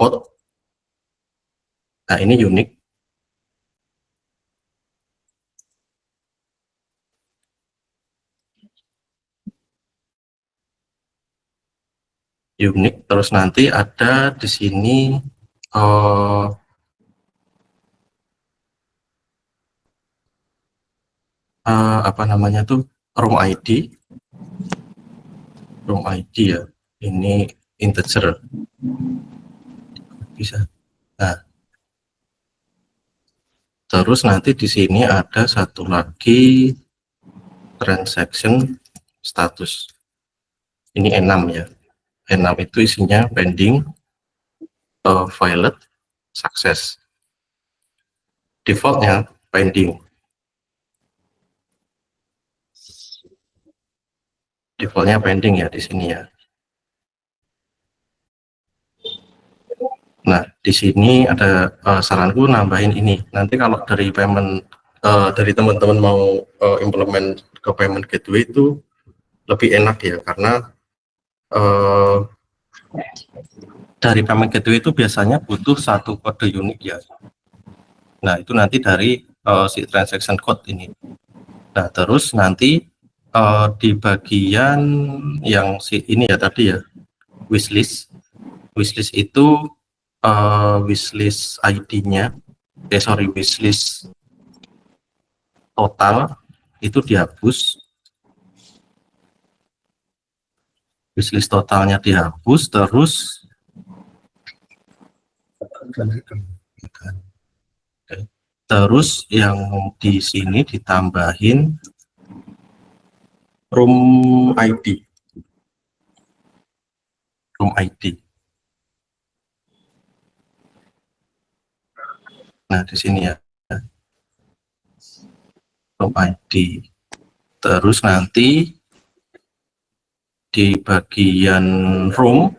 code. Nah, ini unique. Unique, terus nanti ada di sini apa namanya tuh, room ID ya, ini integer bisa. Nah, terus nanti di sini ada satu lagi transaction status, ini enam ya. Enam itu isinya pending, violet, sukses. Defaultnya pending. Defaultnya pending ya di sini ya. Nah, di sini ada saranku nambahin ini. Nanti kalau dari payment dari teman-teman mau implement ke payment gateway itu lebih enak ya, karena dari payment gateway itu biasanya butuh satu kode unik ya. Nah, itu nanti dari si transaction code ini. Nah, terus nanti di bagian yang si ini ya tadi ya, wishlist itu wishlist ID-nya, wishlist total itu dihapus, wishlist totalnya dihapus, terus yang di sini ditambahin room ID. Nah, di sini ya, room ID. Terus nanti di bagian room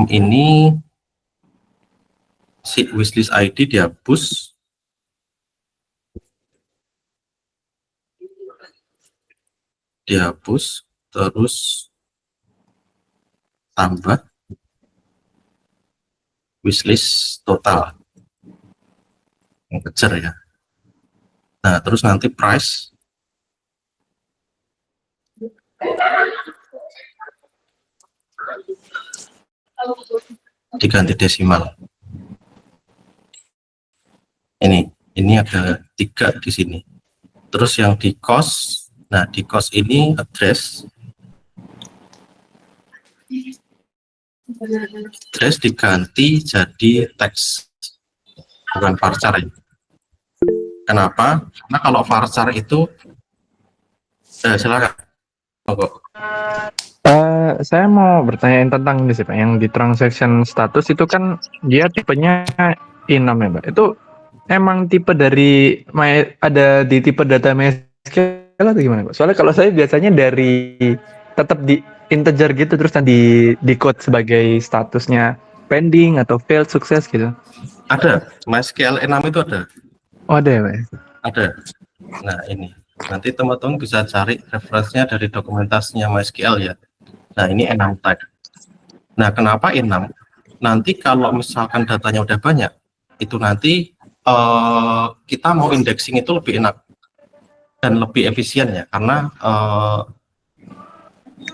ini si wishlist ID dihapus, terus tambah wishlist total, kejar ya. Nah, terus nanti price diganti desimal. Ini ada 3 di sini. Terus yang di cost, nah di cost ini address diganti jadi teks, bukan varchar ya. Kenapa? Karena kalau varchar itu silakan. Saya mau bertanya tentang ini sih Pak, yang di transaction status itu kan dia tipenya enum ya Pak. Itu emang tipe dari ada di tipe data MySQL atau gimana Pak? Soalnya kalau saya biasanya dari tetap di integer gitu, terus di code sebagai statusnya pending atau failed, sukses gitu. Ada, MySQL 6 itu ada. Oh ada ya Pak? Ada. Nah, ini nanti teman-teman bisa cari referensinya dari dokumentasinya MySQL ya. Nah, ini enum type. Nah, kenapa enum? Nanti kalau misalkan datanya udah banyak, itu nanti kita mau indexing itu lebih enak dan lebih efisien ya, karena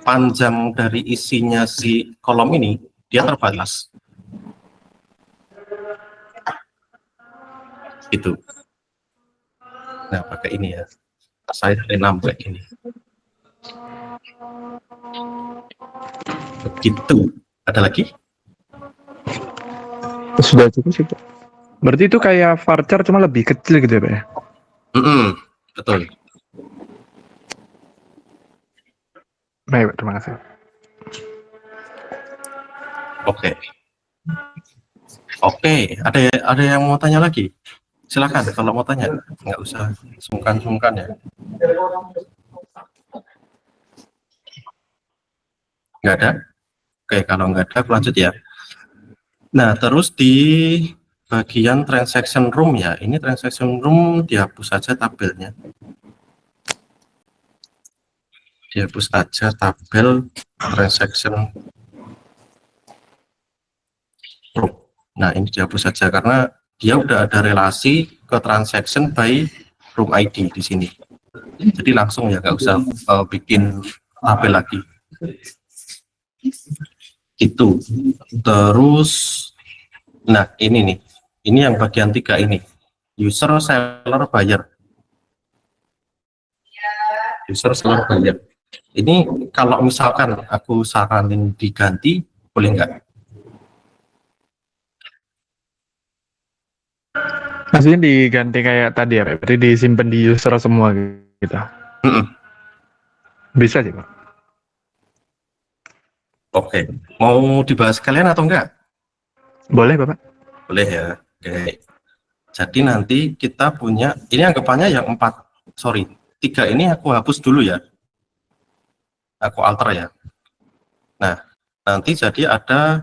panjang dari isinya si kolom ini dia terbatas. Gitu. Nah, pakai ini ya. Saya enum kayak gini. Begitu. Ada lagi? Sudah cukup sih Pak. Berarti itu kayak varchar cuma lebih kecil gitu ya Pak ya? Betul. Baik Pak, terima kasih. Oke, ada yang mau tanya lagi? Silakan kalau mau tanya, nggak usah sungkan-sungkan ya. Nggak ada? Oke, kalau nggak ada, aku lanjut ya. Nah, terus di bagian transaction room ya, ini transaction room dihapus saja tabelnya. Dihapus saja tabel transaction Nah, ini dihapus saja karena dia udah ada relasi ke transaction by room ID di sini. Jadi langsung ya, nggak usah bikin tabel lagi. Itu. Terus, nah ini nih, ini yang bagian 3 ini. User, seller, buyer. User, seller, buyer. Ini kalau misalkan aku saranin diganti, boleh nggak? Maksudnya diganti kayak tadi ya, Pak? Berarti disimpan di user semua gitu. Mm-mm. Bisa sih, Pak. Oke, mau dibahas kalian atau enggak? Boleh, Bapak? Boleh ya. Oke. Jadi nanti kita punya, ini anggapannya yang 3 ini aku hapus dulu ya. Aku alter ya. Nah, nanti jadi ada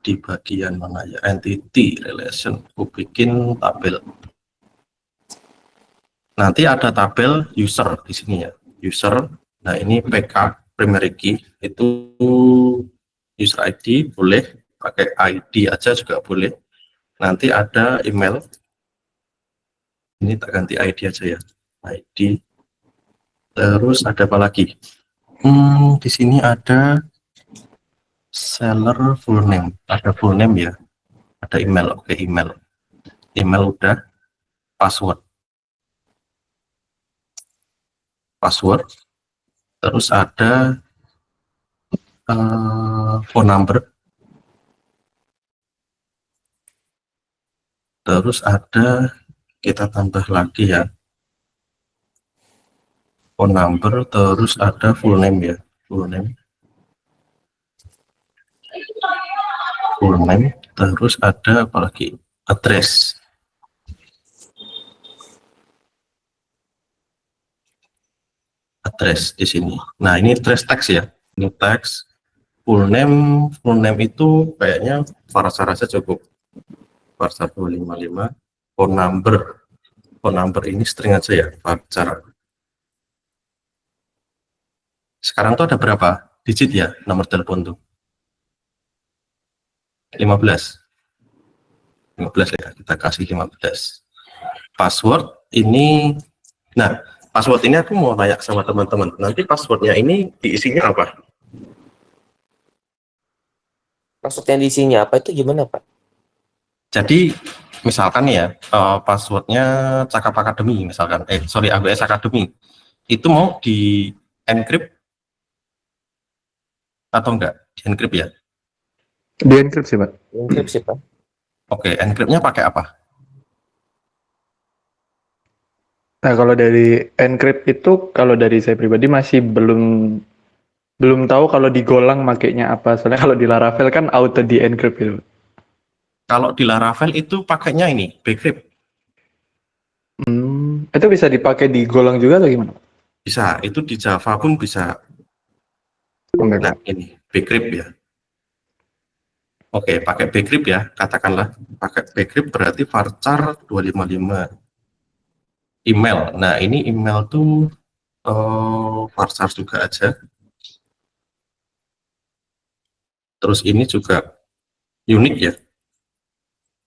di bagian mana ya, entity relation, aku bikin tabel. Nanti ada tabel user di sini ya, user. Nah ini PK primary key itu user ID, boleh pakai ID aja juga boleh. Nanti ada email, ini tak ganti ID aja ya, ID. Terus ada apa lagi? Di sini ada seller full name, ada full name ya, ada email. Oke, email udah, password, terus ada phone number, terus ada, kita tambah lagi ya, phone number, terus ada full name ya, full name, terus ada apa lagi, address. Address di sini. Nah, ini address text ya. Ini text. Full name itu kayaknya Farsar aja cukup. Farsar 255. Phone number ini string aja ya, Farsar. Sekarang tuh ada berapa digit ya nomor telepon tuh? 15. 15 ya, kita kasih 15. Password ini, nah password ini aku mau tanya sama teman-teman. Nanti passwordnya ini diisinya apa? Maksudnya di sini apa itu gimana, Pak? Jadi misalkan nih ya, passwordnya Cakap Academy misalkan, AWS Academy, itu mau di encrypt atau enggak? Di encrypt ya? Di enkripsi, Pak. Enkripsi, Pak. Oke, encryptnya pakai apa? Nah, kalau dari encrypt itu, kalau dari saya pribadi masih belum tahu kalau di Golang makainya apa. Soalnya kalau di Laravel kan auto di encrypt gitu. Kalau di Laravel itu pakainya ini, bcrypt. Itu bisa dipakai di Golang juga atau gimana? Bisa, itu di Java pun bisa. Oke, Nah, Pak. ini bcrypt ya. Oke, pakai bcrypt ya, katakanlah. Pakai bcrypt berarti varchar 255. Email. Nah, ini email tuh varchar juga aja. Terus ini juga unik ya.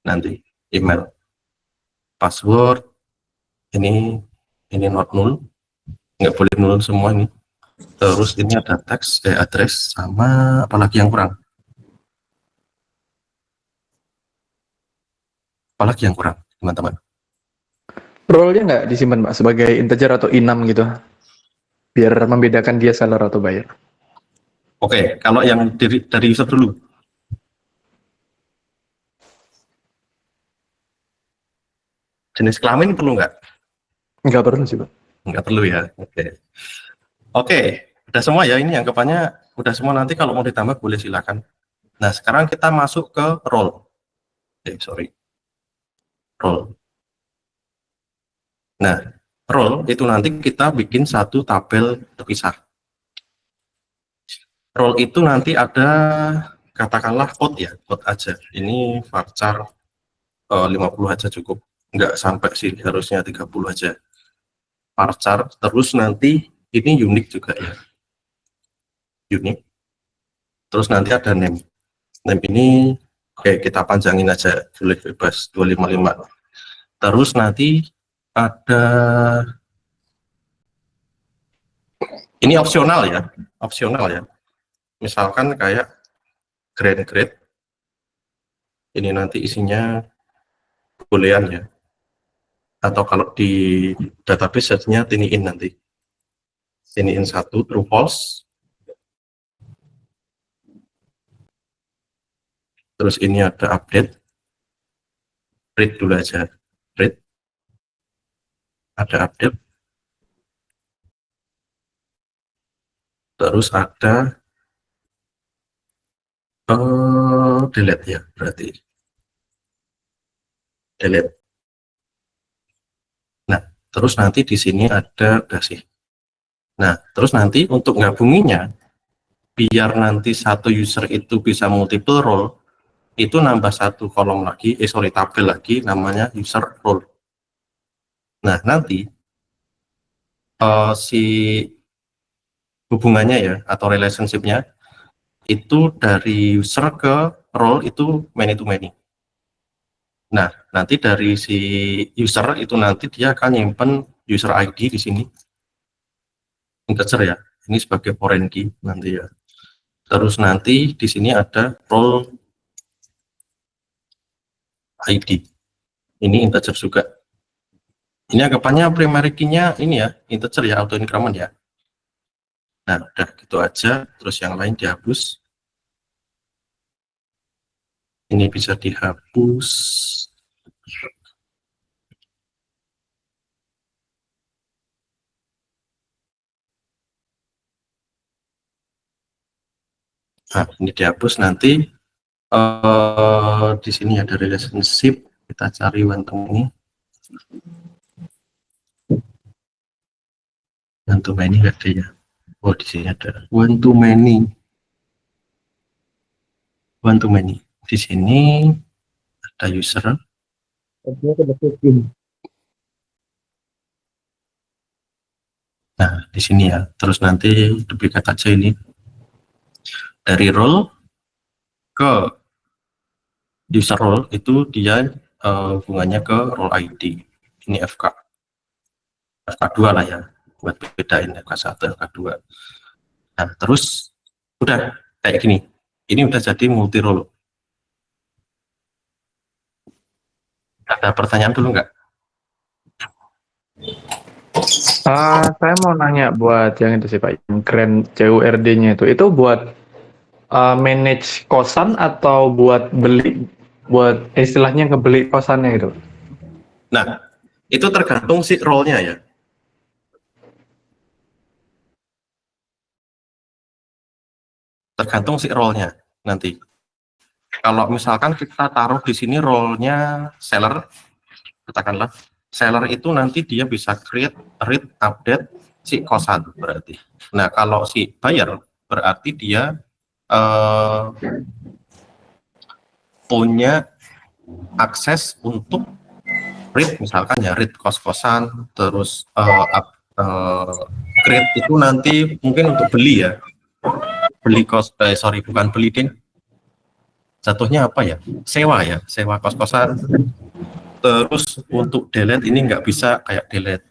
Nanti email, password, ini not null, nggak boleh null semua ini. Terus ini ada teks, address, sama apalagi yang kurang? Apalagi yang kurang, teman-teman? Role-nya nggak disimpan, Pak, sebagai integer atau enum gitu? Biar membedakan dia seller atau buyer. Oke, kalau yang dari user dulu. Jenis kelamin perlu nggak? Nggak perlu sih, Pak. Nggak perlu ya. Oke, udah semua ya, ini anggapannya udah semua. Nanti kalau mau ditambah boleh silakan. Nah, sekarang kita masuk ke role. Role. Nah, role itu nanti kita bikin satu tabel terpisah. Role itu nanti ada, katakanlah code ya, code aja. Ini varchar 50 aja cukup. Nggak sampai sih, harusnya 30 aja. Varchar, terus nanti ini unik juga ya. Unik. Terus nanti ada name. Name ini oke, kita panjangin aja, boleh bebas 255. Terus nanti ada ini opsional ya, opsional ya. Misalkan kayak grade. Ini nanti isinya boolean ya. Atau kalau di database setnya tiniin nanti. Tiniin 1 true false. Terus ini ada update. Read dulu aja. Read. Ada update. Terus ada delete ya, berarti delete. Nah, terus nanti di sini ada udah sih. Nah, terus nanti untuk gabunginya, biar nanti satu user itu bisa multiple role, itu nambah satu kolom lagi, tabel lagi, namanya user role. Nah, nanti si hubungannya ya, atau relationship-nya, itu dari user ke role itu many to many. Nah, nanti dari si user itu nanti dia akan nyimpen user ID di sini. Integer ya, ini sebagai foreign key nanti ya. Terus nanti di sini ada role ID. Ini integer juga. Ini anggapannya primary key-nya ini ya, integer ya, auto increment ya. Nah, udah gitu aja, terus yang lain dihapus. Ini bisa dihapus. Nah, ini dihapus nanti di sini ada relationship, kita cari one to many. One to many nggak ada ya. Oh, di sini ada one to many. One to many. Di sini ada user. Nah, di sini ya. Terus nanti duplikat aja ini. Dari role ke user role itu dia hubungannya ke role ID. Ini FK2 lah ya, buat bedain FK1, FK2. Nah, terus udah kayak gini. Ini udah jadi multi role. Ada pertanyaan dulu nggak? Saya mau nanya buat yang itu sih Pak, yang Grand CURD-nya itu buat manage kosan atau buat beli, buat istilahnya ngebeli kosannya gitu? Nah, itu tergantung si role-nya ya. Tergantung si role-nya nanti. Kalau misalkan kita taruh di sini role-nya seller, katakanlah seller itu nanti dia bisa create, read, update si kosan berarti. Nah, kalau si buyer berarti dia punya akses untuk read, misalkan ya read kos-kosan, terus create itu nanti mungkin untuk beli ya, beli bukan beli ding, jatuhnya apa ya, sewa ya, sewa kos-kosan. Terus untuk delete ini nggak bisa kayak delete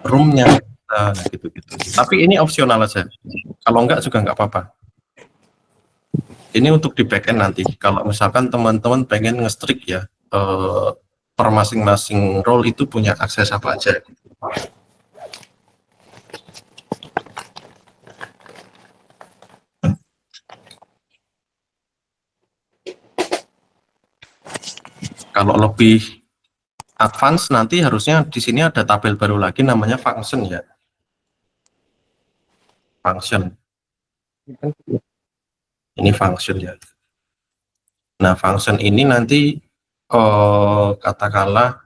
roomnya, nah gitu-gitu. Tapi ini opsional aja, kalau nggak juga nggak apa-apa. Ini untuk di backend nanti, kalau misalkan teman-teman pengen nge-strict ya, per masing-masing role itu punya akses apa aja. Kalau lebih advance nanti harusnya di sini ada tabel baru lagi namanya function ya. Function. Ini function ya. Nah, function ini nanti katakanlah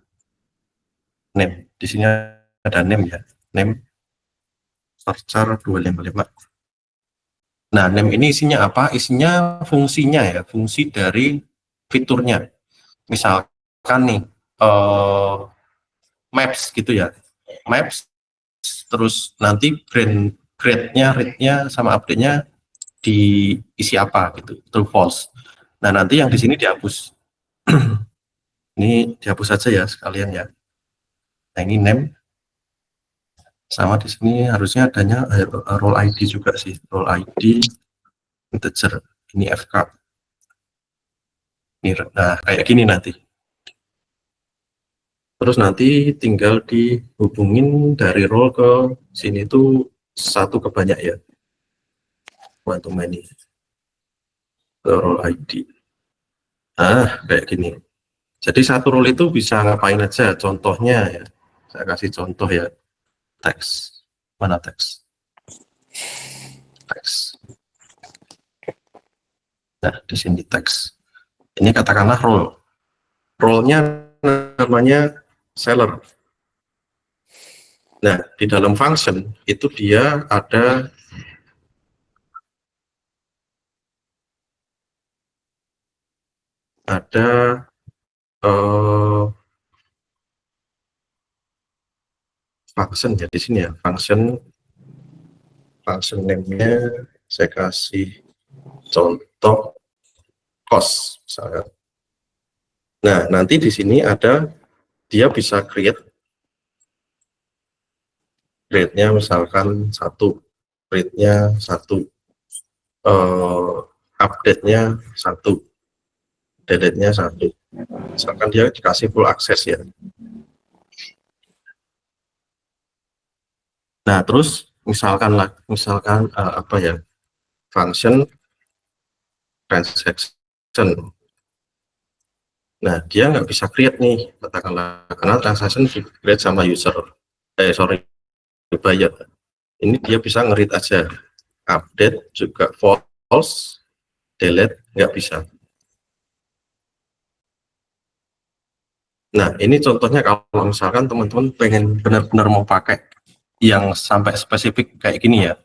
name. Di sini ada name ya. Name searcher 255. Nah, name ini isinya apa? Isinya fungsinya ya, fungsi dari fiturnya. Misalkan nih maps gitu ya, maps, terus nanti grade-nya, read-nya sama update-nya diisi apa gitu, true false. Nah, nanti yang di sini dihapus. Ini dihapus saja ya sekalian ya. Nah, ini name sama di sini harusnya adanya role ID juga sih, role ID integer. Ini FK. Nah, kayak gini nanti. Terus nanti tinggal dihubungin dari role ke sini tuh satu ke banyak ya. One to many. Ke role ID. Nah, kayak gini. Jadi satu role itu bisa ngapain aja. Contohnya ya. Saya kasih contoh ya. Teks. Mana teks? Teks. Nah, di sini teks. Ini katakanlah role. Role-nya namanya seller. Nah, di dalam function itu dia ada function ya di sini ya. Function name-nya saya kasih contoh cost misalnya. Nah, nanti di sini ada dia bisa grade-nya misalkan 1, grade-nya 1, update-nya 1, delete-nya 1. Misalkan dia dikasih full access ya. Nah, terus misalkan apa ya? Function transaction. Nah, dia nggak bisa create nih, katakanlah karena transaction di create sama user. Buyer. Ini dia bisa nge-read aja. Update juga false, delete nggak bisa. Nah, ini contohnya kalau misalkan teman-teman pengen benar-benar mau pakai yang sampai spesifik kayak gini ya.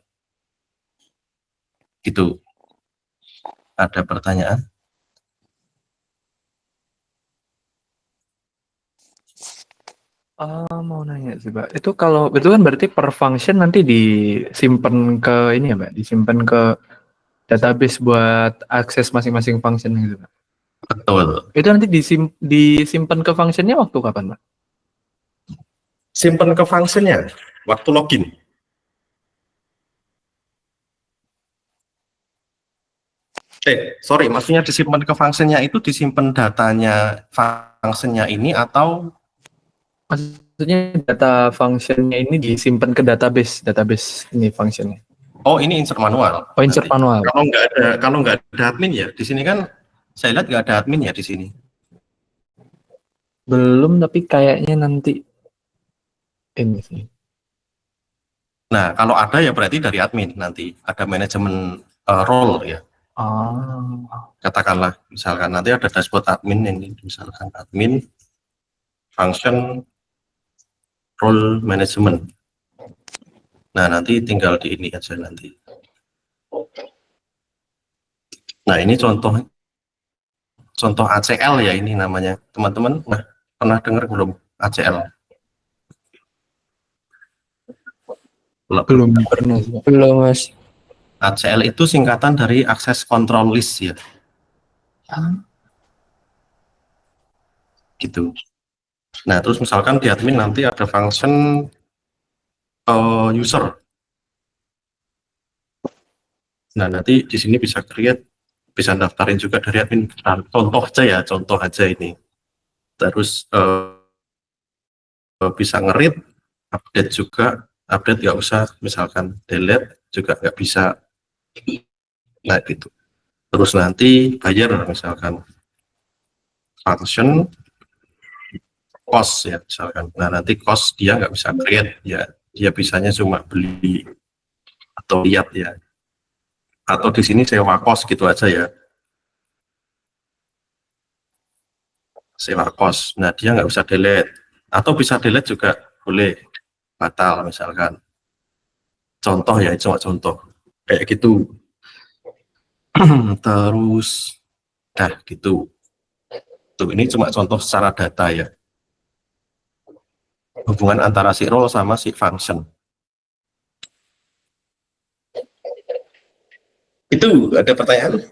Gitu. Ada pertanyaan? Mau nanya sih, Pak. Itu kalau itu kan berarti per function nanti disimpan ke ini ya, Pak, disimpan ke database buat akses masing-masing function gitu, Pak. Betul. Itu nanti disimpan ke functionnya waktu kapan, Pak? Simpan ke functionnya waktu login. Sorry, maksudnya disimpan ke functionnya itu disimpan datanya functionnya ini atau Maksudnya data functionnya ini disimpan ke database ini functionnya. oh ini insert manual. Oh, insert Nanti. manual. Kalau nggak ada admin ya di sini kan saya lihat nggak ada admin ya di sini. Belum, tapi kayaknya nanti ini sih. Nah, kalau ada ya berarti dari admin nanti ada manajemen role ya. Katakanlah misalkan nanti ada dashboard admin ini misalkan admin function role management. Nah, nanti tinggal di ini aja nanti. Nah, ini contoh ACL ya ini namanya. Teman-teman pernah dengar belum ACL? Belum pernah sih, Pak. Belum, Mas. ACL itu singkatan dari Access Control List ya. Gitu. Nah, terus misalkan di admin nanti ada function user. Nah, nanti di sini bisa bisa daftarin juga dari admin. Nah, contoh aja ini. Terus bisa nge-read, update juga, update nggak usah, misalkan delete juga nggak bisa. Nah, gitu. Terus nanti buyer misalkan function cost ya misalkan. Nah, nanti cost dia nggak bisa create ya, dia bisanya cuma beli atau lihat ya. Atau di sini sewa cost gitu aja ya. Sewa cost. Nah, dia nggak bisa delete. Atau bisa delete juga boleh. Batal misalkan. Contoh ya, cuma contoh. Kayak gitu. Terus, gitu. Tuh, ini cuma contoh secara data ya. Hubungan antara si role sama si function. Itu ada pertanyaan?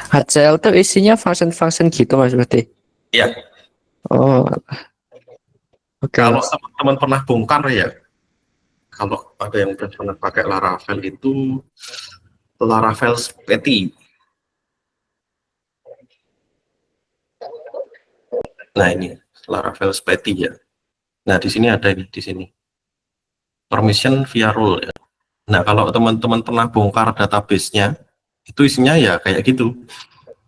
HCL tuh isinya function-function gitu mas berarti. Ya, Oh, oke kalau mas. teman-teman pernah bongkar ya, kalau ada yang pernah pakai Laravel itu Laravel Spaghetti. Nah ini Laravel Spaghetti ya. Nah di sini ada ini di sini permission via role ya. Nah kalau teman-teman pernah bongkar database-nya itu isinya ya kayak gitu.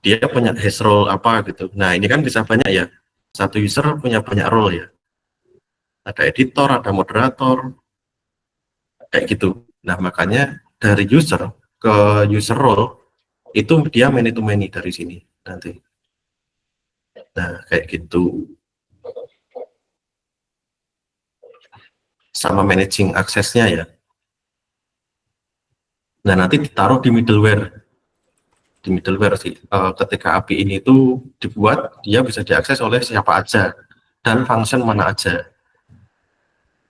Dia punya hash role apa gitu. Nah ini kan bisa banyak ya. Satu user punya banyak role ya. Ada editor, ada moderator, kayak gitu. Nah makanya dari user ke user role itu dia many to many dari sini nanti. Nah kayak gitu. Sama managing aksesnya ya. Nah nanti ditaruh di middleware. Di middleware sih. Ketika API ini itu dibuat, dia bisa diakses oleh siapa aja dan function mana aja.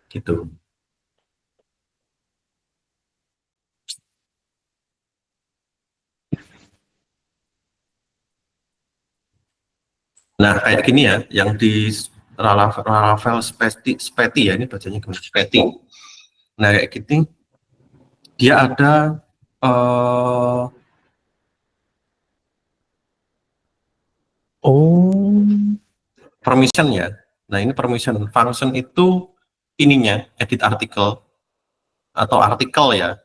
Gitu. Nah kayak gini ya, yang di Laravel Spaghetti ya, ini bacanya gimana? Spaghetti. Nah kayak gini, dia ada Oh, permission ya. Nah ini permission function itu ininya edit artikel atau artikel ya.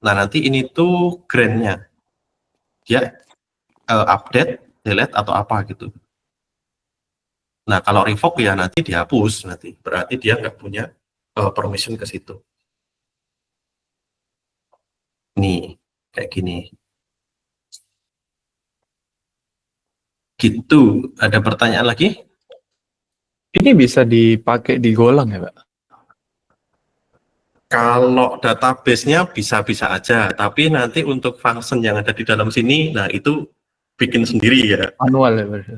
Nah nanti ini tuh grandnya dia update, delete atau apa gitu. Nah kalau revoke ya nanti dihapus nanti. Berarti dia nggak punya permission ke situ. Nih kayak gini. Gitu. Ada pertanyaan lagi? ini bisa dipakai di Golang ya, Pak? Kalau database-nya bisa-bisa aja, tapi nanti untuk function yang ada di dalam sini, nah itu bikin sendiri ya, Manual ya, berarti.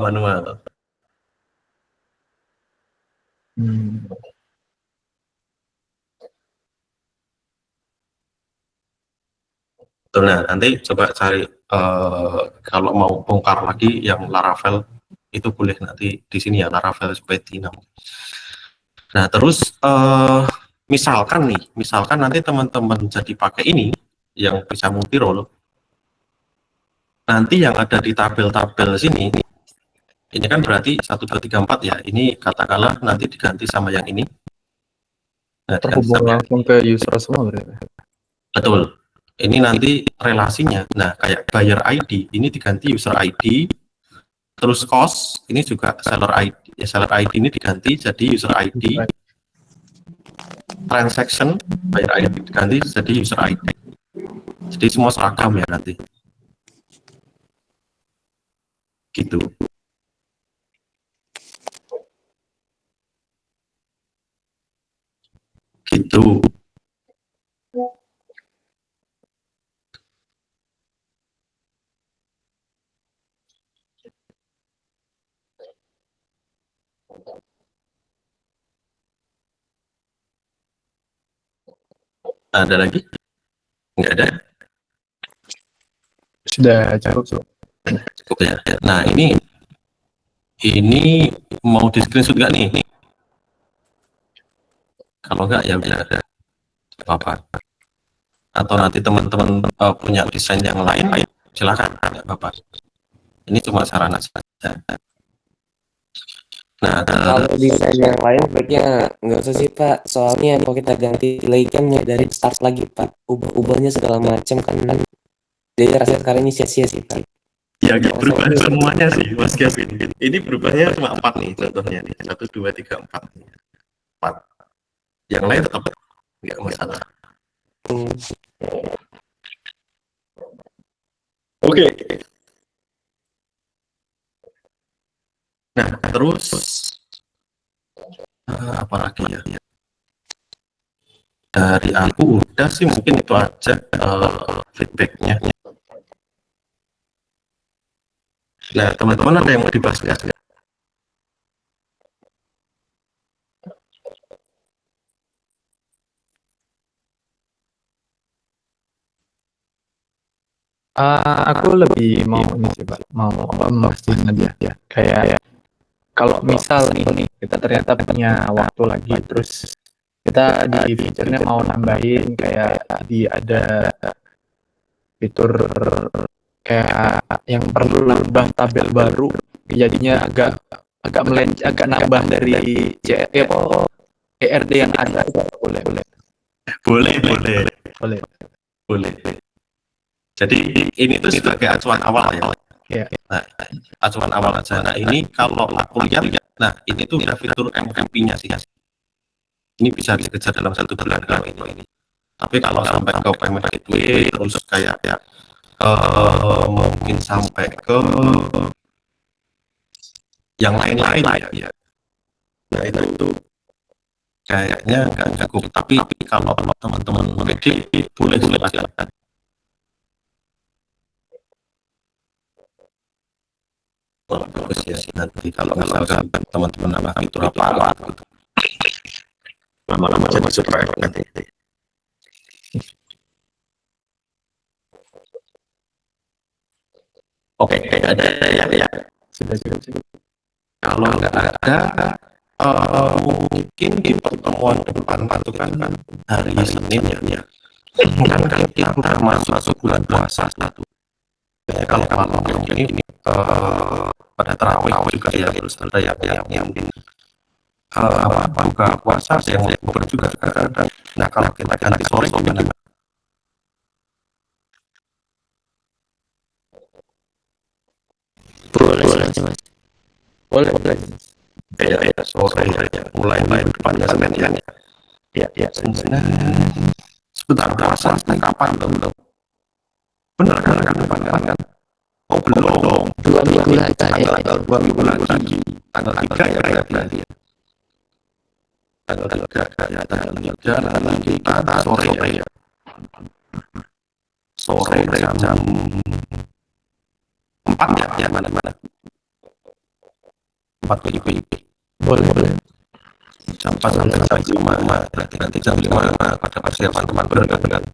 manual. Hmm. Tuh, nah nanti coba cari kalau mau bongkar lagi yang Laravel itu boleh nanti di sini ya Laravel Spaghetti namanya. Nah terus misalkan nanti teman-teman jadi pakai ini yang bisa multi role, nanti yang ada di tabel-tabel sini ini kan berarti 1 2 3 4 ya, ini katakanlah nanti diganti sama yang ini. Nah, diganti Terhubung sama yang langsung ke user semua berarti. betul. Ini nanti relasinya. Nah, kayak buyer ID ini diganti user ID, terus cost ini juga seller ID. Ya, seller ID ini diganti jadi user ID, transaction buyer ID diganti jadi user ID. Jadi semua seragam ya nanti. Gitu. Gitu. Ada lagi? Nggak ada. Sudah cukup. Cukup ya. Nah, ini mau di screenshot nggak nih? Kalau nggak ya udah apa-apa. Atau nanti teman-teman punya desain yang lain, silakan, nggak apa-apa. Ini cuma sarana saja. Nah, Kalau desain yang lain baiknya nggak usah sih Pak. Soalnya kalau kita ganti lagi kan ya dari start lagi Pak. Ubah-ubahnya segala macam kan. Jadi rasanya sekarang ini sia-sia sih Pak. ya nggak berubah semuanya sih, Mas Kevin. Ini berubahnya cuma 4 nih contohnya nih. 1 2 3 4. 4. Yang lain tetap nggak masalah. Hmm. Oke. Nah, terus apa lagi ya? Dari aku udah sih mungkin itu aja feedbacknya. Nah, teman-teman ada yang mau dibahas nggak? Aku lebih mau ini sih Pak, mau memastikan aja ya. Kayak kalau misal nih kita ternyata punya waktu lagi, terus kita di fiturnya mau nambahin kayak di ada fitur kayak yang perlu nambah tabel baru, jadinya agak agak agak nambah dari ERD yang ada. Boleh. Jadi ini tuh sebagai acuan awal ya. Ya. Nah, acuan awal aja. Nah, ini kalau aku lihat, nah ini tuh udah fitur MVP-nya sih. Ini bisa dikejar dalam 1 bulan kalau ini. Tapi kalau sampai ke payment gateway terus kayak mungkin sampai ke yang lain-lain ya. Nah itu kayaknya nggak cukup. Tapi kalau teman-teman pede boleh silakan. Bagus ya nanti kalau misalkan teman-teman nambah fitur apa gitu. Lama-lama jadi super nanti. Oke, ada ya. Sudah. Kalau nggak ada, mungkin di pertemuan depan itu kan hari Senin ya. Kan kita masuk bulan puasa satu. Ya, kalau malam ini pada tarawih juga ya, terus ada yang mungkin buka puasa, yang mau juga ada. Nah kalau kita ganti sore gimana? Boleh. Ya, sore ya, mulai depannya Senin ya. Ya, Senin. Sebentar, puasa kapan dong? Benar kan? Oh belum. 2 minggu lagi. 2 minggu lagi. Tanggal 3 ya berarti. Tanggal 3 nanti kita sore ya. Sore jam 4 ya, mana? 4 pagi. Boleh. Jam 4 sampai jam 5. Berarti nanti jam 5 pada persiapan teman benar.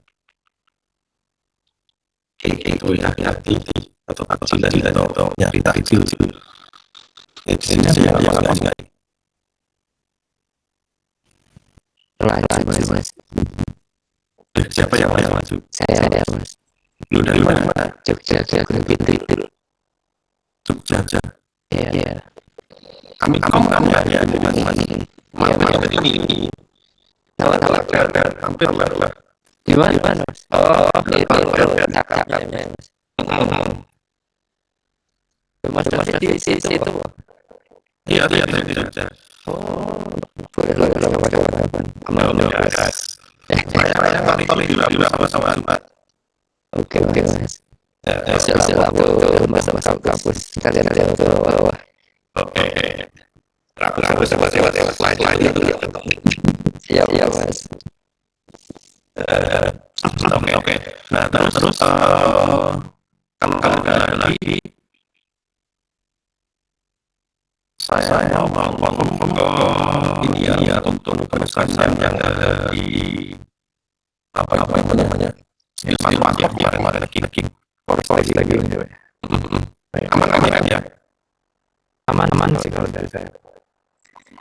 Itu ya, hati atau takjil atau nyari takjil. Itu yang nggak. Mas. Siapa yang maju? Saya Mas. Lu dari mana? Jogja Gunung Putri. Jogja. Iya. Kami ya mampir ini. Hampir lah. Di mana Mas? Itu cakapnya Mas. Mas di situ. Iya di Jogja. Boleh kapan-kapan. Saya kali juga sama-sama. Oke Mas. Setelah waktu masa kampus kalian ke bawah. Oke. Aku sama lain itu Siap Mas. Oke. Nah terus kalau ada lagi saya mau ini ya untuk penugasan yang ada di apa namanya evaluasi yang kemarin lagi lagi. aman ya. Aman sih kalau dari saya.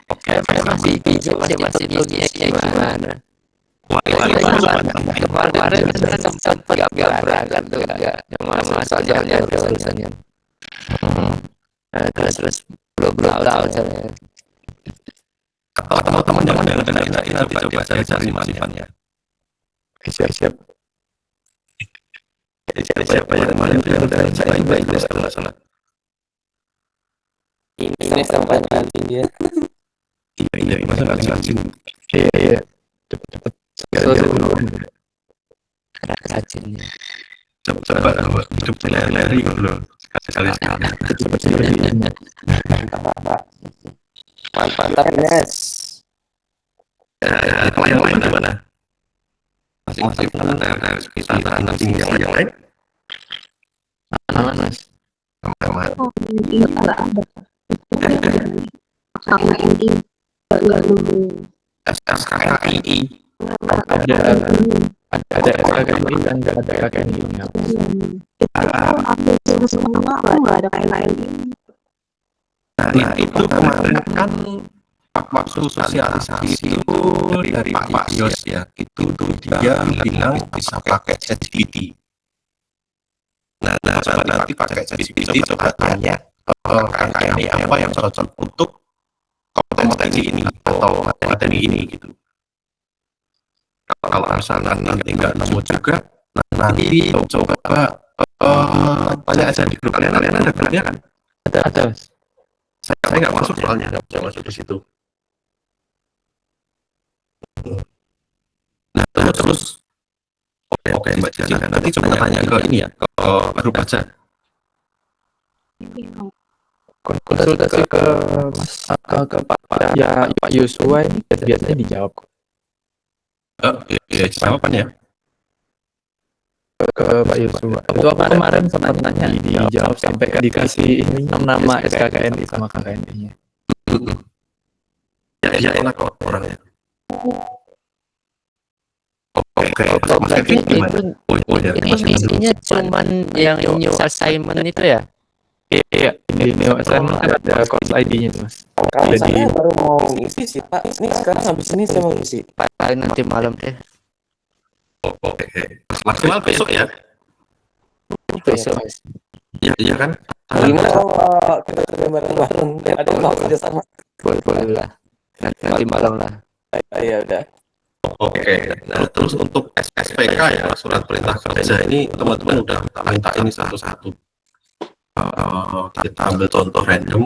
Oke, masih pinjam masih gimana? Kemarin kan sempat gak berangkat tuh enggak masalah jalannya urusannya. Terus belum tahu saya. Kalau teman-teman yang ada itu coba cari masukannya. Siap. Siapa yang kemarin yang cari baik sana. Ini sampai nanti dia. Iya, masa nggak dikasih? Iya. Cepet. Rajinnya. Coba hidup lari dulu. Sekali. Mantap Ines. Kalau yang lain gimana? Masih ada sekitar nanti yang lain? Aman Mas. Sama. Ini nggak ada sama ini nggak dulu SKKI. Ada ada SKKNI dan nggak ada KKNI-nya. Itu ambil jurus semua kok nggak ada KKNI. Nah, itu kemarin kan waktu sosialisasi itu dari Pak Yos ya, itu dia bilang bisa pakai ChatGPT. Nah, nanti pakai ChatGPT coba tanya KKNI apa yang cocok untuk kompetensi ini atau materi ini gitu. Kalau misalnya nanti nggak nemu juga, nanti coba tanya aja di grup kalian ada grupnya kan? Ada. Saya nggak masuk soalnya, nggak masuk di situ. Nah, terus oke Mbak Cici, nanti coba tanya ke ini ya, ke grup aja. Konsultasi ke Pak Yosua ini biasanya dijawab Ya, jawabannya. ke Pak Yosua. Itu aku kemarin sempat nanya dijawab sampai dikasih ini nama SKKNI sama KKNI-nya. Ya enak kok orangnya. Oke, Oh, Mas berarti Kevin gimana? itu Ya, ini isinya cuman yang new assignment itu ya? Iya, ini assignment kan ada course ID-nya tuh, Mas. Kalau Jadi- saya baru mau ngisi sih Pak. Ini sekarang habis ini saya mau ngisi. Paling nanti malam deh. Oke. Maksimal besok ya? Besok Mas. Iya kan? Gimana kalau kita kerja bareng-bareng? Ada yang mau kerja sama? Boleh lah. Nanti malam lah. Iya udah. Oke. Nah, terus untuk SPK ya, surat perintah kerja ini teman-teman udah tak minta ini satu-satu. Kita ambil contoh random.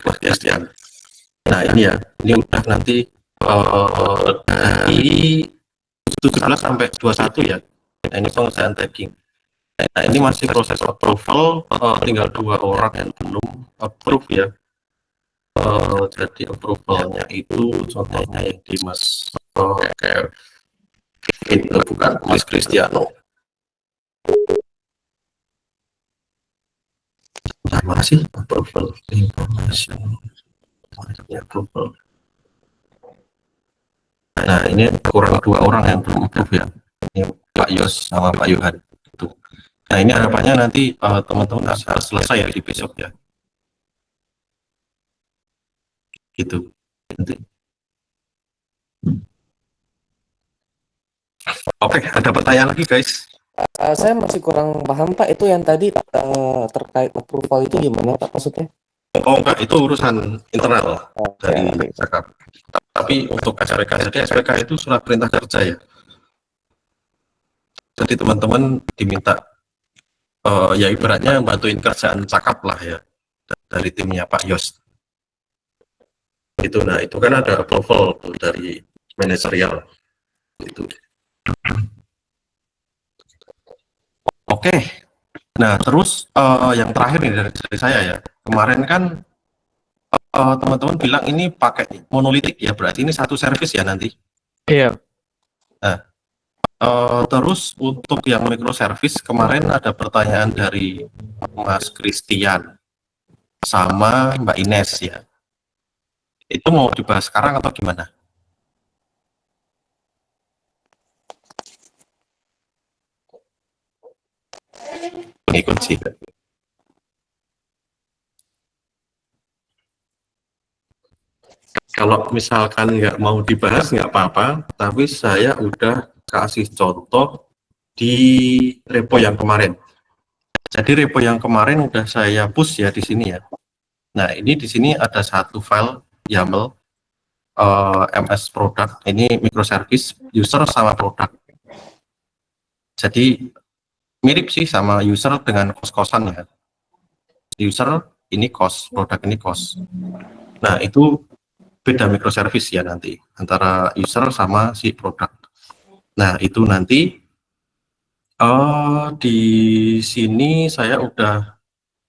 Christian. Nah ini ya, ini udah nanti dari 17 sampai 21 ya. Nah, ini pengerjaan tagging. Nah ini masih proses approval, tinggal 2 orang yang belum approve ya. Jadi approvalnya itu contohnya yang di Mas itu bukan Mas Cristiano. Mana sih approval information approval. Nah ini kurang 2 orang yang belum approve ya. Ini Pak Yos sama Pak Yohan. Itu. Nah ini harapannya nanti teman-teman harus selesai ya di besok ya. Gitu. Oke, ada pertanyaan lagi guys. Saya masih kurang paham Pak. Itu yang tadi terkait approval itu gimana Pak maksudnya? Oh enggak, itu urusan internal dari Oke. Zakap. Tapi untuk SPK, jadi SPK itu surat perintah kerja ya. Jadi teman-teman diminta ya ibaratnya bantuin kerjaan Zakap lah ya dari timnya Pak Yos. Itu nah itu kan ada approval tuh dari manajerial itu. Oke. Nah, terus yang terakhir nih dari saya ya. Kemarin kan teman-teman bilang ini pakai monolitik ya, berarti ini satu service ya nanti. Iya, Terus untuk yang microservice kemarin ada pertanyaan dari Mas Christian sama Mbak Ines ya. Itu mau dibahas sekarang atau gimana? Ikut sih. Kalau misalkan nggak mau dibahas nggak apa-apa, tapi saya udah kasih contoh di repo yang kemarin. Jadi repo yang kemarin udah saya push ya di sini ya. Nah ini di sini ada satu file YAML MS product, ini microservice user sama product. Jadi mirip sih sama user dengan kos-kosan ya. User ini kos, produk ini kos. Nah itu beda microservice ya nanti antara user sama si produk. Nah itu nanti di sini saya udah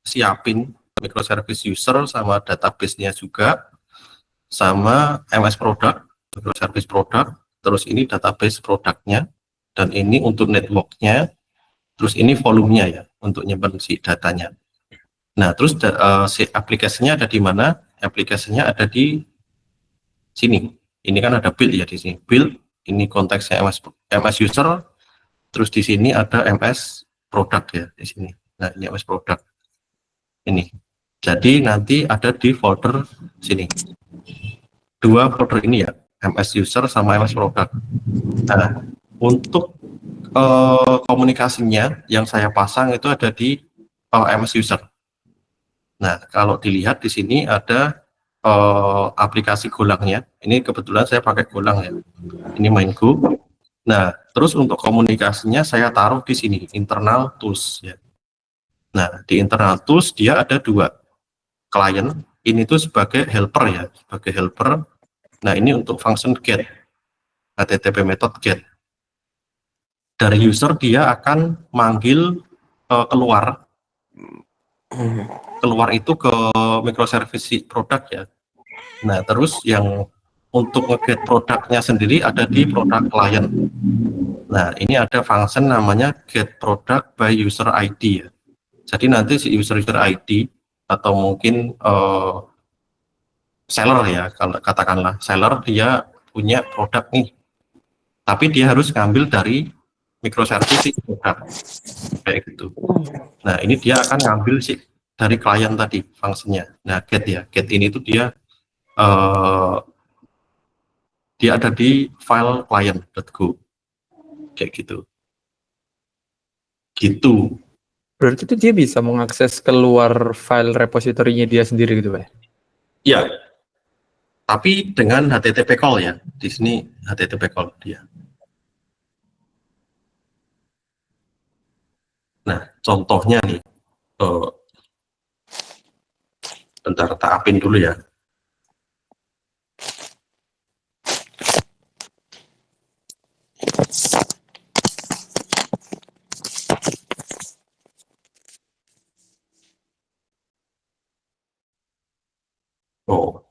siapin microservice user sama database-nya juga, sama MS product, microservice product, terus ini database produknya, dan ini untuk networknya, terus ini volumenya ya untuk nyimpan si datanya. Nah terus si aplikasinya ada di mana? Aplikasinya ada di sini. Ini kan ada build ya di sini, build Ini konteksnya MS user, terus di sini ada MS product ya di sini. Nah, ini MS product. Ini. Jadi nanti ada di folder sini. Dua folder ini ya, MS user sama MS product. Nah, untuk komunikasinya yang saya pasang itu ada di MS user. Nah, kalau dilihat di sini ada aplikasi golangnya. Ini kebetulan saya pakai golang ya. Ini MainGo. Nah, terus untuk komunikasinya saya taruh di sini internal tools ya. Nah, di internal tools dia ada dua klien. Ini tuh sebagai helper ya, sebagai helper. Nah, ini untuk function get, HTTP method get. Dari user dia akan manggil keluar itu ke microservice si produk ya. Nah, terus yang untuk nge-get produknya sendiri ada di product client. Nah, ini ada function namanya get product by user ID ya. Jadi nanti si user ID atau mungkin seller ya, kalau katakanlah seller dia punya produk nih, tapi dia harus ngambil dari microservice si produk kayak gitu. Nah, ini dia akan ngambil sih dari klien tadi fungsinya. Nah, get ya, get ini tuh dia ada di file client.go kayak gitu. Gitu. Berarti itu dia bisa mengakses keluar file repositorinya dia sendiri gitu, Pak? Ya. Tapi dengan HTTP call ya. Di sini HTTP call dia. Nah, contohnya nih. Bentar, tak apin dulu ya. Oh.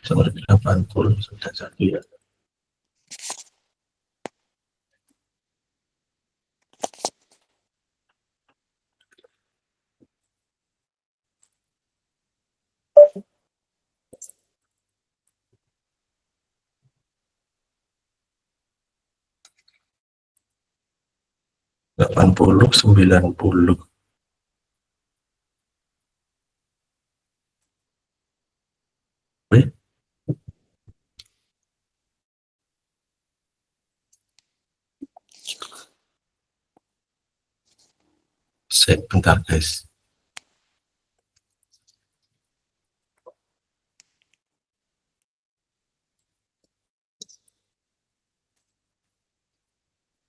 80 sudah jadi ya. Delapan puluh 90. Bentar guys.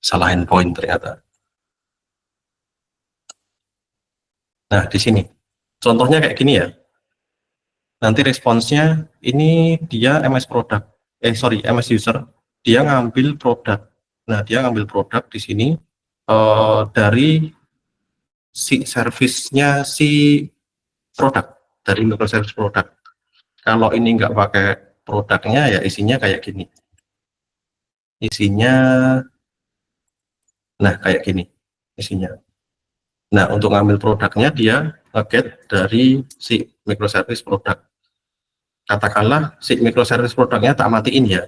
Salah endpoint ternyata. Nah, di sini. Contohnya kayak gini ya. Nanti responsnya ini dia MS product. MS user. Dia ngambil produk. Nah, dia ngambil produk di sini dari si service-nya si produk, dari microservice produk. Kalau ini nggak pakai produknya ya isinya kayak gini. Isinya nah kayak gini isinya. Nah, untuk ngambil produknya dia nge-get dari si microservice produk. Katakanlah si microservice produknya tak matiin ya.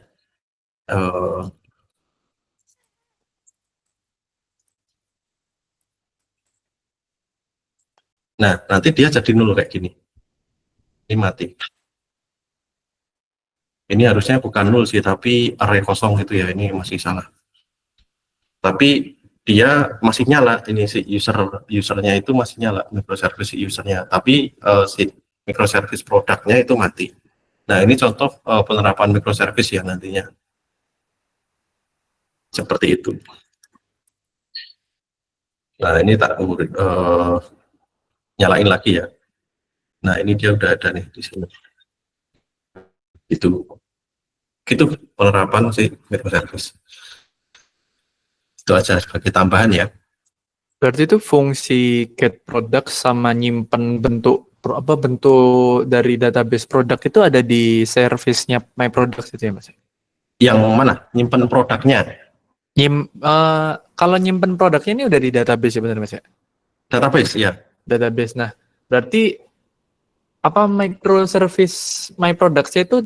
Nah, nanti dia jadi nol kayak gini. Ini mati. Ini harusnya bukan nol sih, tapi array kosong gitu ya. Ini masih salah. Tapi dia masih nyala, ini si usernya itu masih nyala, microservice usernya, tapi si microservice produknya itu mati. Nah, ini contoh penerapan microservice ya nantinya seperti itu. Nah, ini tak nyalain lagi ya. Nah, ini dia udah ada nih di sini. Itu penerapan si microservice. Itu aja sebagai tambahan ya. Berarti itu fungsi get product sama nyimpen bentuk bentuk dari database produk itu ada di service-nya My Products itu ya Mas? Yang mana? Nyimpen produknya. Kalau nyimpen produknya ini udah di database ya benar Mas ya? Database ya. Database. Nah, berarti apa microservice My Products itu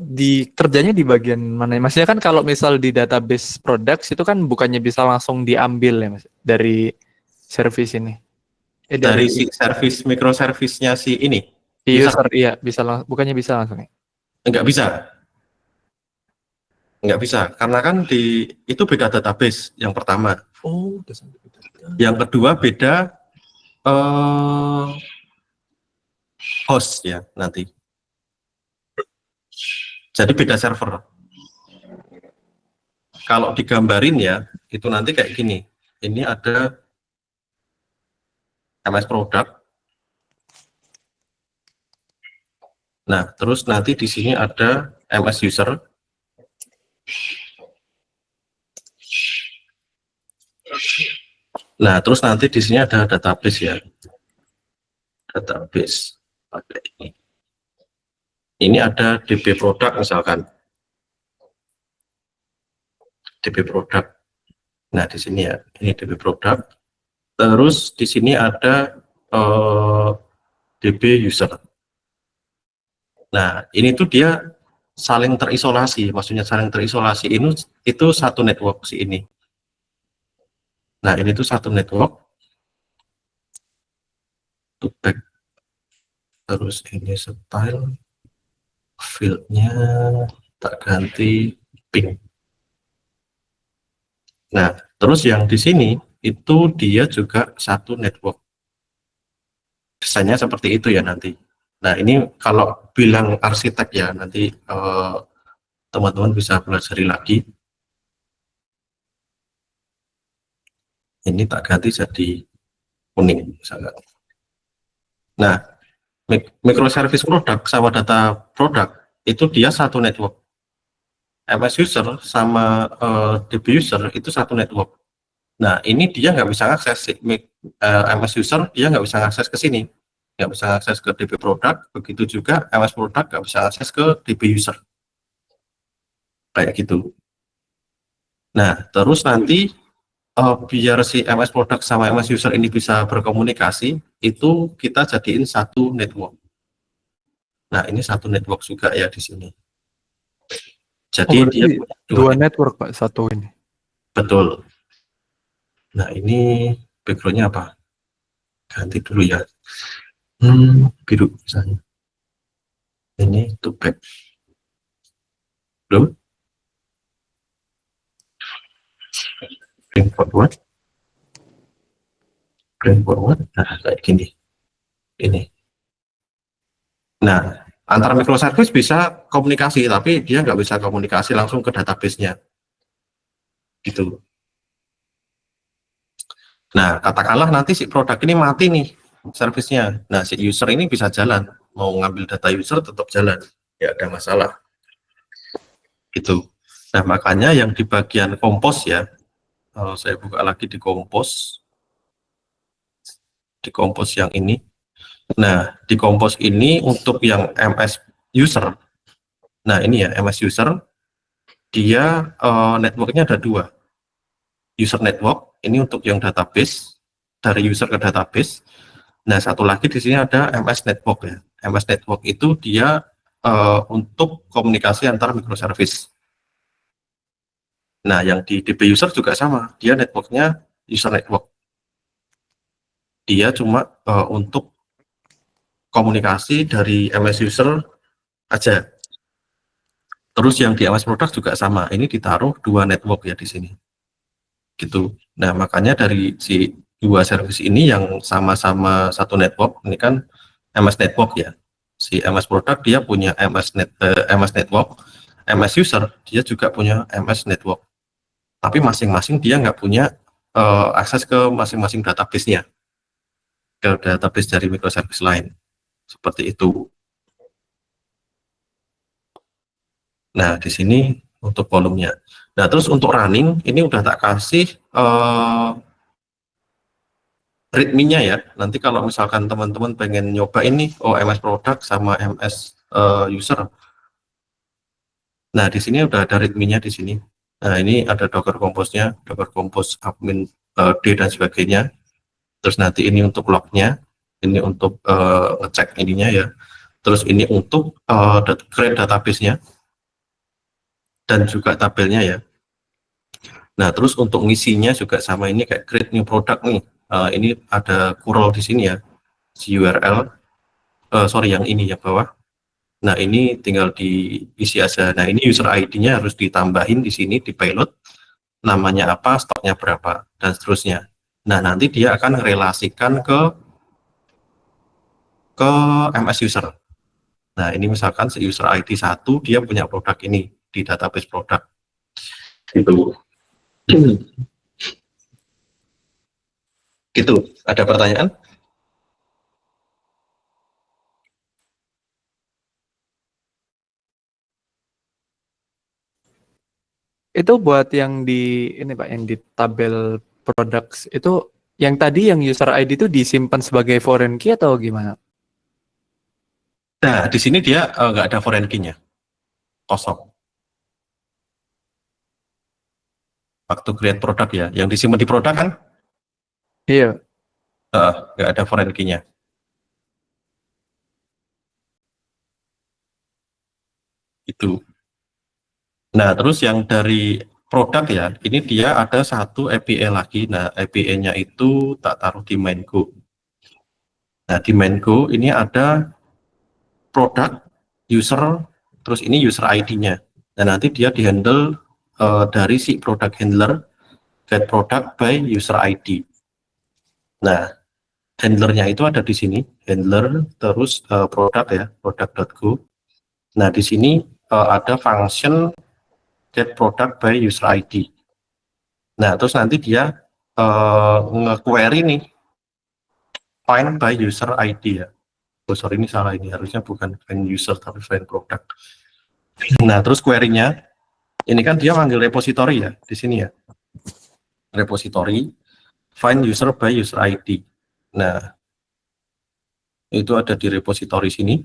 kerjanya di bagian mana? Maksudnya kan kalau misal di database products itu kan bukannya bisa langsung diambil ya Mas dari service ini. Dari si service microservice-nya si ini. user, iya bisa bukannya bisa langsung ya? Enggak bisa. Enggak bisa, karena kan itu beda database yang pertama. Oh, udah sampai gitu. Yang kedua beda host ya nanti. Jadi beda server. Kalau digambarin ya, itu nanti kayak gini. Ini ada MS product. Nah, terus nanti di sini ada MS user. Nah, terus nanti di sini ada database ya. Database. Ada ini. Ini ada DB product misalkan. DB product. Nah, di sini ya, ini DB product. Terus di sini ada DB user. Nah, ini tuh dia saling terisolasi. Maksudnya saling terisolasi ini itu satu network si ini. Nah, ini tuh satu network. To back. Terus ini style fieldnya tak ganti ping. Nah, terus yang di sini itu dia juga satu network. Desainnya seperti itu ya nanti. Nah, ini kalau bilang arsitek ya nanti teman-teman bisa pelajari lagi. Ini tak ganti jadi kuning misalnya. Nah, microservice product sama data product itu dia satu network. MS user sama DB user itu satu network. Nah, ini dia nggak bisa akses MS user, dia nggak bisa akses ke sini, nggak bisa akses ke DB product. Begitu juga MS product nggak bisa akses ke DB user, kayak gitu. Nah, terus nanti biar si MS product sama MS user ini bisa berkomunikasi, itu kita jadiin satu network. Nah, ini satu network juga ya di sini. Jadi dia punya dua network Pak, satu ini. Betul. Nah, ini backgroundnya apa? Ganti dulu ya. Biru misalnya. Ini to back. Belum? Bring forward. Bring forward. Nah, kayak gini. Ini. Nah, antara microservice bisa komunikasi, tapi dia nggak bisa komunikasi langsung ke database-nya. Gitu. Nah, katakanlah nanti si produk ini mati nih servisnya. Nah, si user ini bisa jalan. Mau ngambil data user tetap jalan. Ya, ada masalah. Gitu. Nah, makanya yang di bagian kompos ya, saya buka lagi di kompos yang ini. Nah, di kompos ini untuk yang MS user, nah ini ya MS user, dia networknya ada dua. User network, ini untuk yang database, dari user ke database. Nah, satu lagi di sini ada MS network ya. MS network itu dia untuk komunikasi antar microservice. Nah, yang di DB user juga sama, dia networknya user network. Dia cuma untuk komunikasi dari MS user aja. Terus yang di MS product juga sama, ini ditaruh dua network ya di sini. Gitu. Nah, makanya dari si dua service ini yang sama-sama satu network, ini kan MS network ya. Si MS product dia punya MS network, MS user dia juga punya MS network. Tapi masing-masing dia nggak punya akses ke masing-masing database-nya, ke database dari microservice lain. Seperti itu. Nah, di sini untuk volumenya. Nah, terus untuk running ini udah tak kasih readme-nya ya. Nanti kalau misalkan teman-teman pengen nyoba ini, MS product sama MS user. Nah, di sini udah ada readme-nya di sini. Nah, ini ada Docker Compose-nya, Docker Compose admin D dan sebagainya. Terus nanti ini untuk log-nya, ini untuk ngecek ininya ya. Terus ini untuk create database-nya dan juga tabelnya ya. Nah, terus untuk ngisinya juga sama, ini kayak create new product nih. Ini ada curl di sini ya, URL. Sorry, yang ini yang bawah. Nah, ini tinggal diisi aja. Nah, ini user ID-nya harus ditambahin di sini di payload. Namanya apa, stoknya berapa, dan seterusnya. Nah, nanti dia akan relasikan ke MS user. Nah, ini misalkan si user ID 1 dia punya produk ini di database produk. Gitu. Gitu. Ada pertanyaan? Itu buat yang di ini Pak, yang di tabel products itu yang tadi yang user ID itu disimpan sebagai foreign key atau gimana? Nah, di sini dia nggak ada foreign key-nya. Kosong. Waktu create produk ya, yang disimpan di produk kan Iya. nggak ada foreign key-nya. Itu. Nah, terus yang dari produk ya, ini dia ada satu API lagi. Nah, API-nya itu tak taruh di main.go. Nah, di main.go ini ada produk, user, terus ini user ID-nya. Dan nanti dia dihandle dari si product handler, get product by user ID. Nah, handlernya itu ada di sini, handler, terus produk ya, product.go. Nah, di sini ada function get product by user ID. Nah, terus nanti dia nge-query nih, find by user ID ya. Oh, sorry, ini salah, ini harusnya bukan find user tapi find product. Nah, terus query-nya ini kan dia manggil repository ya di sini ya. Repository find user by user ID. Nah, itu ada di repository sini.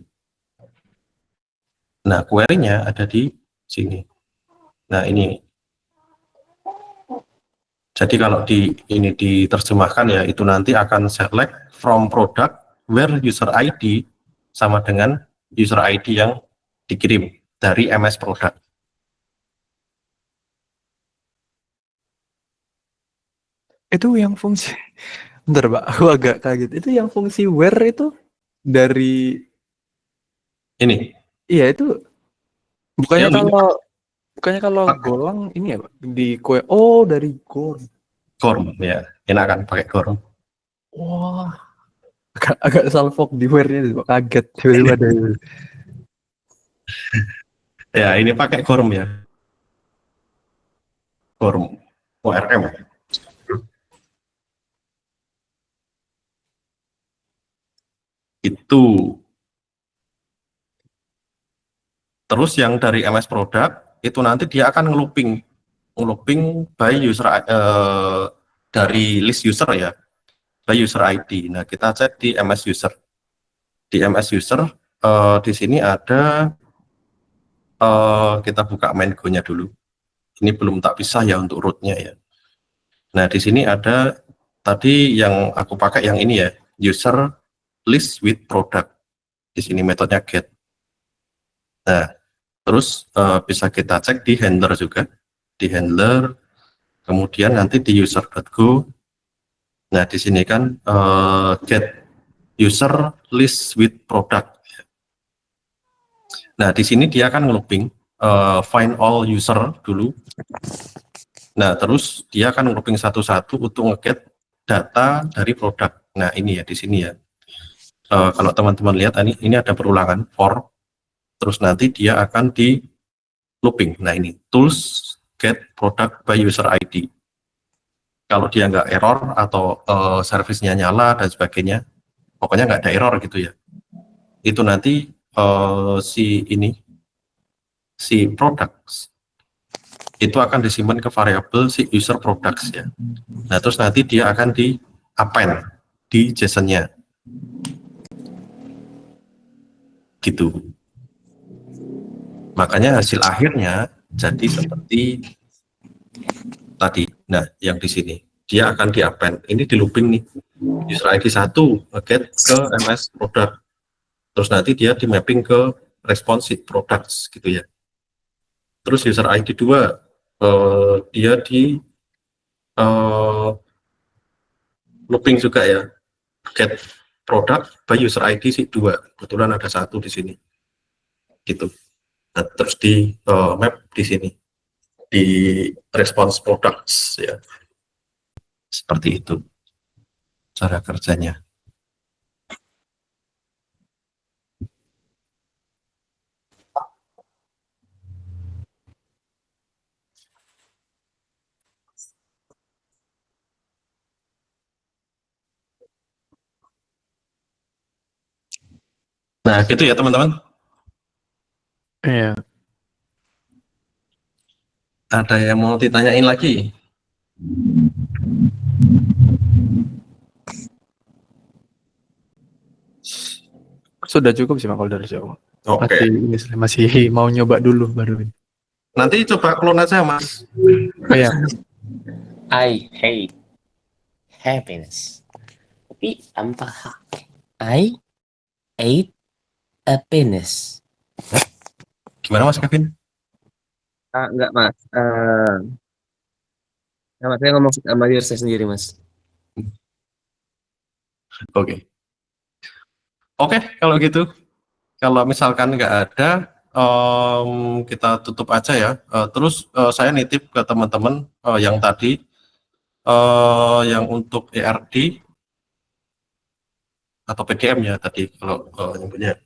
Nah, query-nya ada di sini. Nah, ini. Jadi kalau ini diterjemahkan ya, itu nanti akan select from product where user ID sama dengan user ID yang dikirim dari MS product. Itu yang fungsi bentar Pak, aku agak kaget. Itu yang fungsi where itu dari Ini. iya itu bukannya Ya, kalau golang ini ya Pak di kue dari gorm. Gorm ya, enak kan pakai Gorm. Wah, agak salfok di where-nya Pak, kaget tiba-tiba ada. Ya, ini pakai Gorm ya. Gorm. ORM. Itu. Terus yang dari MS product itu nanti dia akan ngelooping by user dari list user ya, by user ID. Nah, kita cek di MS user. Di MS user di sini ada kita buka main go-nya dulu. Ini belum tak pisah ya untuk root-nya ya. Nah, di sini ada tadi yang aku pakai yang ini ya, user list with product. Di sini metodenya get. Nah, terus bisa kita cek di handler juga. Di handler, kemudian nanti di user.go. Nah, di sini kan get user list with product. Nah, di sini dia akan ngelooping find all user dulu. Nah, terus dia akan ngelooping satu-satu untuk nge-get data dari produk. Nah, ini ya di sini ya. Kalau teman-teman lihat ini ada perulangan for, terus nanti dia akan di looping. Nah, ini tools get product by user ID. Kalau dia nggak error atau servisnya nyala dan sebagainya, pokoknya nggak ada error gitu ya. Itu nanti si product itu akan disimpan ke variabel si user products ya. Nah terus nanti dia akan di append di JSON-nya gitu. Makanya hasil akhirnya jadi seperti tadi. Nah, yang di sini dia akan di append. Ini di looping nih. User ID 1 get ke MS product. Terus nanti dia di mapping ke responsive products gitu ya. Terus user ID 2 dia di looping juga ya. Get product by user ID si 2. Kebetulan ada 1 di sini. Gitu. Nah, terus di map di sini di response products ya, seperti itu cara kerjanya. Nah gitu ya teman-teman. Iya. Ada yang mau ditanyain lagi? Sudah cukup sih Pak kalau dari saya. Oke. Masih mau nyoba dulu baru ini. Nanti coba clone aja Mas. Oh, iya. I hate happiness. Tapi tanpa H. I hate happiness. Gimana Mas Kevin? Enggak mas. Sama saya ngomong sama diri saya sendiri mas. Oke. Oke, kalau gitu. Kalau misalkan nggak ada, kita tutup aja ya. Terus saya nitip ke teman-teman yang tadi, yang untuk ERD atau PDM ya tadi kalau nyebutnya.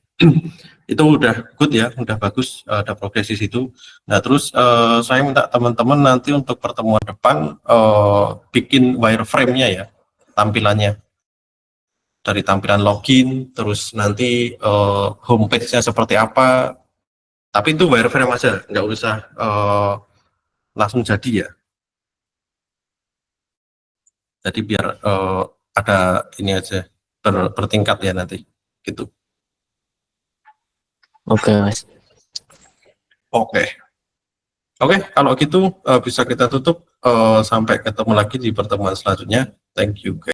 Itu udah good ya, udah bagus, ada progres di situ. Nah terus saya minta teman-teman nanti untuk pertemuan depan bikin wireframe-nya ya, tampilannya. Dari tampilan login, terus nanti homepage-nya seperti apa. Tapi itu wireframe aja, nggak usah langsung jadi ya. Jadi biar ada ini aja bertingkat ya nanti, gitu. Oke mas. Oke, kalau gitu bisa kita tutup. Sampai ketemu lagi di pertemuan selanjutnya. Thank you.